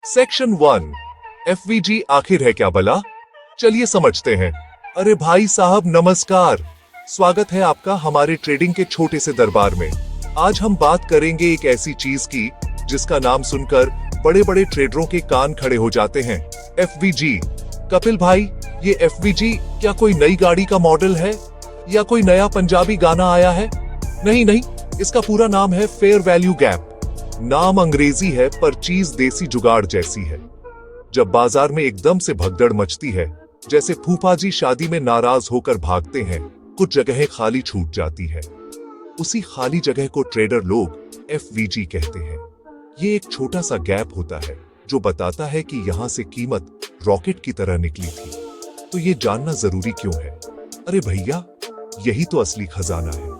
Section 1 FVG आखिर है क्या भला? चलिए समझते हैं। अरे भाई साहब नमस्कार, स्वागत है आपका हमारे ट्रेडिंग के छोटे से दरबार में। आज हम बात करेंगे एक ऐसी चीज की जिसका नाम सुनकर बड़े बड़े ट्रेडरों के कान खड़े हो जाते हैं, एफवीजी। कपिल भाई, ये एफवीजी क्या कोई नई गाड़ी का मॉडल है या कोई नया पंजाबी गाना आया है? नहीं नहीं, इसका पूरा नाम है फेयर वैल्यू गैप। नाम अंग्रेजी है पर चीज देसी जुगाड़ जैसी है। जब बाजार में एकदम से भगदड़ मचती है, जैसे फूफा जी शादी में नाराज होकर भागते हैं, कुछ जगहें खाली छूट जाती है। उसी खाली जगह को ट्रेडर लोग एफवीजी कहते हैं। ये एक छोटा सा गैप होता है जो बताता है कि यहां से कीमत रॉकेट की तरह निकली थी। तो ये जानना जरूरी क्यों है? अरे भैया, यही तो असली खजाना है।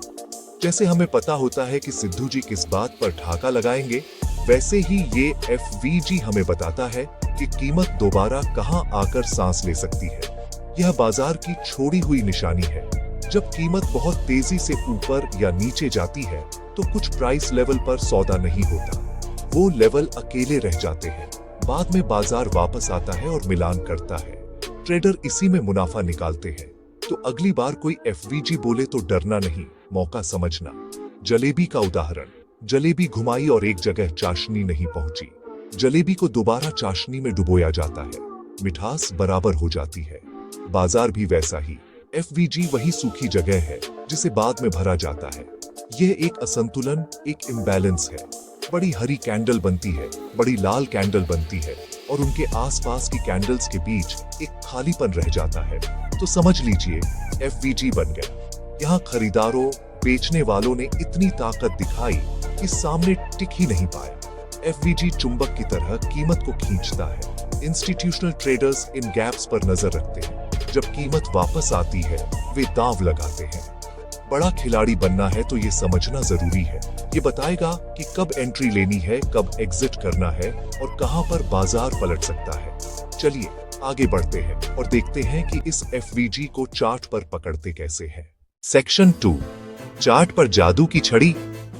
जैसे हमें पता होता है कि सिद्धू जी किस बात पर ठाका लगाएंगे, वैसे ही ये एफवीजी हमें बताता है कि कीमत दोबारा कहां आकर सांस ले सकती है। यह बाजार की छोड़ी हुई निशानी है। जब कीमत बहुत तेजी से ऊपर या नीचे जाती है तो कुछ प्राइस लेवल पर सौदा नहीं होता, वो लेवल अकेले रह जाते हैं। बाद में बाजार वापस आता है और मिलान करता है। ट्रेडर इसी में मुनाफा निकालते हैं। तो अगली बार कोई एफवीजी बोले तो डरना नहीं, मौका समझना। जलेबी का उदाहरण, जलेबी घुमाई और एक जगह चाशनी नहीं पहुंची। जलेबी को दोबारा चाशनी में डुबोया जाता है, मिठास बराबर हो जाती है। बाजार भी वैसा ही, एफवीजी वही सूखी जगह है जिसे बाद में भरा जाता है। यह एक असंतुलन, एक इम्बैलेंस है। बड़ी हरी कैंडल बनती है, बड़ी लाल कैंडल बनती है और उनके आसपास की कैंडल्स के बीच एक खालीपन रह जाता है। तो समझ लीजिए एफवीजी बन गया। यहाँ खरीदारों, बेचने वालों ने इतनी ताकत दिखाई कि सामने टिक ही नहीं पाया। एफवीजी चुंबक की तरह कीमत को खींचता है। इंस्टीट्यूशनल ट्रेडर्स इन गैप्स पर नजर रखते हैं। जब कीमत वापस आती है, वे दांव लगाते हैं। बड़ा खिलाड़ी बनना है तो ये समझना जरूरी है। ये बताएगा कि कब एंट्री लेनी है, कब एग्जिट करना है और कहां पर बाजार पलट सकता है। चलिए आगे बढ़ते हैं और देखते हैं कि इस एफवीजी को चार्ट पर पकड़ते कैसे हैं। सेक्शन 2, चार्ट पर जादू की छड़ी,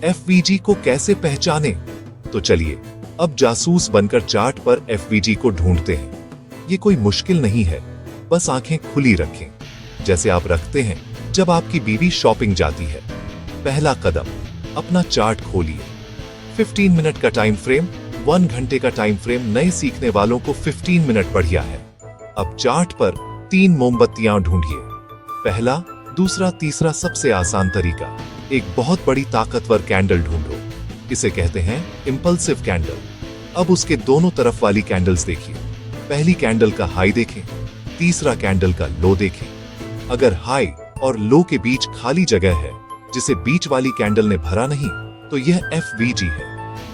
एफवीजी को कैसे पहचाने? तो चलिए अब जासूस बनकर चार्ट पर एफवीजी को ढूंढते हैं। ये कोई मुश्किल नहीं है, बस आंखें खुली रखें, जैसे आप रखते हैं जब आपकी बीवी शॉपिंग जाती है। पहला कदम, अपना चार्ट खोलिए। 15 मिनट का टाइम फ्रेम, 1 घंटे का टाइम फ्रेम नए सीखने वालों को 15 मिनट बढ़िया है। अब चार्ट पर 3 मोमबत्तियां ढूंढिए। पहला, दूसरा, तीसरा सबसे आसान तरीका, एक बहुत बड़ी ताकतवर कैंडल ढूंढो। इसे कहते हैं इंपल्सिव कैंडल। अब उसके दोनों तरफ वाली कैंडल्स देखिए। पहली कैंडल का हाई देखें, तीसरा कैंडल का लो देखें। अगर हाई और लो के बीच खाली जगह है जिसे बीच वाली कैंडल ने भरा नहीं, तो यह एफवीजी है।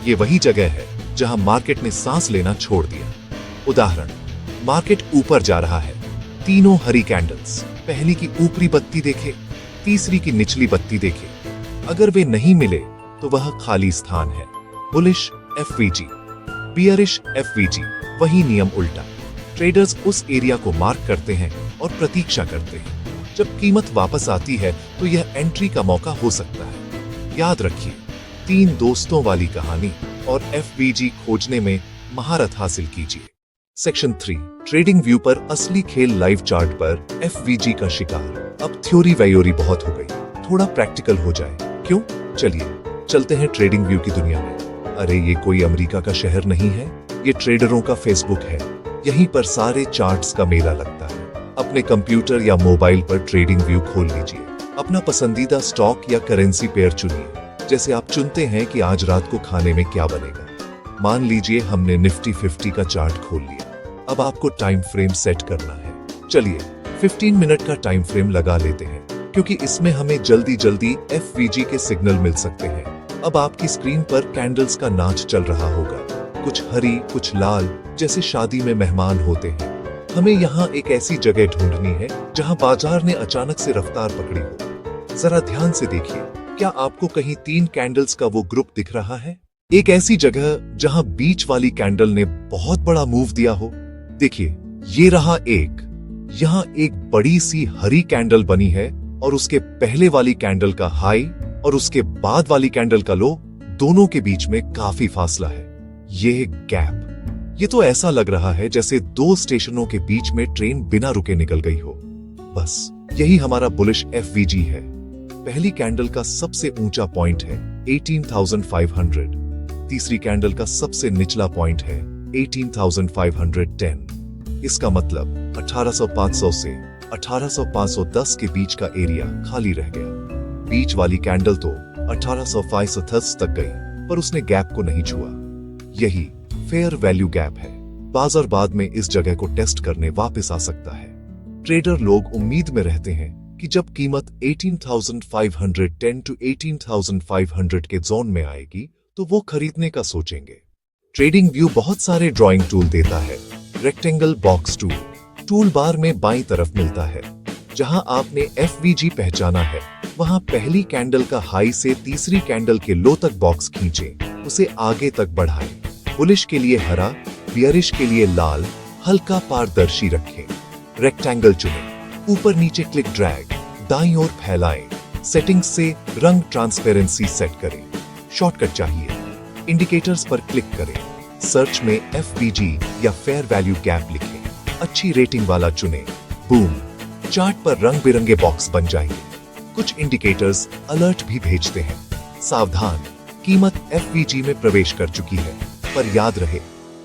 ये वही जगह है जहां मार्केट ने सांस लेना छोड़ दिया। उदाहरण, मार्केट ऊपर जा रहा है, तीनों हरी कैंडल्स, पहली की ऊपरी बत्ती देखे, तीसरी की निचली बत्ती देखे। अगर वे नहीं मिले तो वह खाली स्थान है। बुलिश एफवीजी, बियरिश एफवीजी, वही नियम उल्टा। ट्रेडर्स उस एरिया को मार्क करते हैं और प्रतीक्षा करते हैं। जब कीमत वापस आती है तो यह एंट्री का मौका हो सकता है। याद रखिए, 3 दोस्तों वाली कहानी और एफवीजी खोजने में महारत हासिल कीजिए। सेक्शन 3, ट्रेडिंग व्यू पर असली खेल, लाइव चार्ट पर एफवीजी का शिकार। अब थ्योरी व्योरी बहुत हो गई, थोड़ा प्रैक्टिकल हो जाए। क्यों? चलिए चलते हैं ट्रेडिंग व्यू की दुनिया में। अरे ये कोई अमेरिका का शहर नहीं है, ये ट्रेडरों का फेसबुक है। यहीं पर सारे चार्ट्स का मेला लगता है। अपने कंप्यूटर या मोबाइल पर ट्रेडिंग व्यू खोल लीजिए। अपना पसंदीदा स्टॉक या करेंसी पेयर चुनिए। जैसे आप चुनते हैं कि आज रात को खाने में क्या बनेगा। मान लीजिए हमने निफ्टी 50 का चार्ट खोल लिया। अब आपको टाइम फ्रेम सेट करना है। चलिए 15 मिनट का टाइम फ्रेम लगा लेते हैं, क्योंकि इसमें हमें जल्दी जल्दी एफवीजी के सिग्नल मिल सकते हैं। अब आपकी स्क्रीन पर कैंडल्स का नाच चल रहा होगा, कुछ हरी, कुछ लाल, जैसे शादी में मेहमान होते हैं। हमें यहाँ एक ऐसी जगह ढूंढनी है जहाँ बाजार ने अचानक से रफ्तार पकड़ी हो। जरा ध्यान से देखिए, क्या आपको कहीं 3 कैंडल्स का वो ग्रुप दिख रहा है? एक ऐसी जगह जहाँ बीच वाली कैंडल ने बहुत बड़ा मूव दिया हो। देखिए, ये रहा एक। यहाँ एक बड़ी सी हरी कैंडल बनी है और उसके पहले वाली कैंडल का हाई और उसके बाद वाली कैंडल का लो, दोनों के बीच में काफी फासला है। ये गैप। ये तो ऐसा लग रहा है जैसे दो स्टेशनों के बीच में ट्रेन बिना रुके निकल गई हो। बस यही हमारा बुलिश एफवीजी है। पहली कैंडल का सबसे ऊंचा पॉइंट है 18,500, तीसरी कैंडल का सबसे निचला पॉइंट है 18,510। इसका मतलब 1800-500 से 1800-510 के बीच का एरिया खाली रह गया। बीच वाली कैंडल तो 1800-510 तक गई, पर उसने गैप को नहीं छुआ। यही फेयर वैल्यू गैप है। बाजार बाद में इस जगह को टेस्ट करने वापस आ सकता है। ट्रेडर लोग उम्मीद में रहते हैं कि जब कीमत 18,510 टू 18,500 के जोन में आएगी तो वो खरीदने का सोचेंगे। ट्रेडिंग व्यू बहुत सारे ड्राइंग टूल देता है। रेक्टेंगल बॉक्स टूल बार में बाईं तरफ मिलता है। जहां आपने एफवीजी पहचाना है, वहां पहली कैंडल का हाई से तीसरी कैंडल के लो तक बॉक्स खींचें, उसे आगे तक बढ़ाएं। बुलिश के लिए हरा, बियरिश के लिए लाल, हल्का पारदर्शी रखें। रेक्टेंगल चुनें, ऊपर नीचे क्लिक ड्रैग, दाईं ओर फैलाएं। सेटिंग्स से रंग ट्रांसपेरेंसी सेट करें। शॉर्टकट चाहिए, इंडिकेटर्स पर क्लिक करें। सर्च में एफवीजी या फेयर वैल्यू गैप लिखें। अच्छी रेटिंग वाला चुनें। बूम, चार्ट पर रंग बिरंगे बॉक्स बन जाएंगे। कुछ इंडिकेटर्स अलर्ट भी भेजते हैं। सावधान, कीमत एफवीजी में प्रवेश कर चुकी है। पर याद रहे,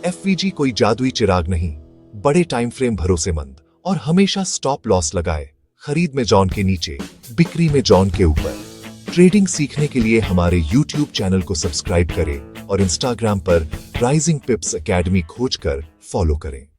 एफवीजी कोई जादुई चिराग नहीं। बड़े टाइम फ्रेम भरोसेमंद और हमेशा स्टॉप लॉस लगाए। खरीद में जॉन के नीचे, बिक्री में जॉन के ऊपर। ट्रेडिंग सीखने के लिए हमारे YouTube चैनल को सब्सक्राइब करें और इंस्टाग्राम पर राइजिंग पिप्स एकेडमी खोजकर फॉलो करें।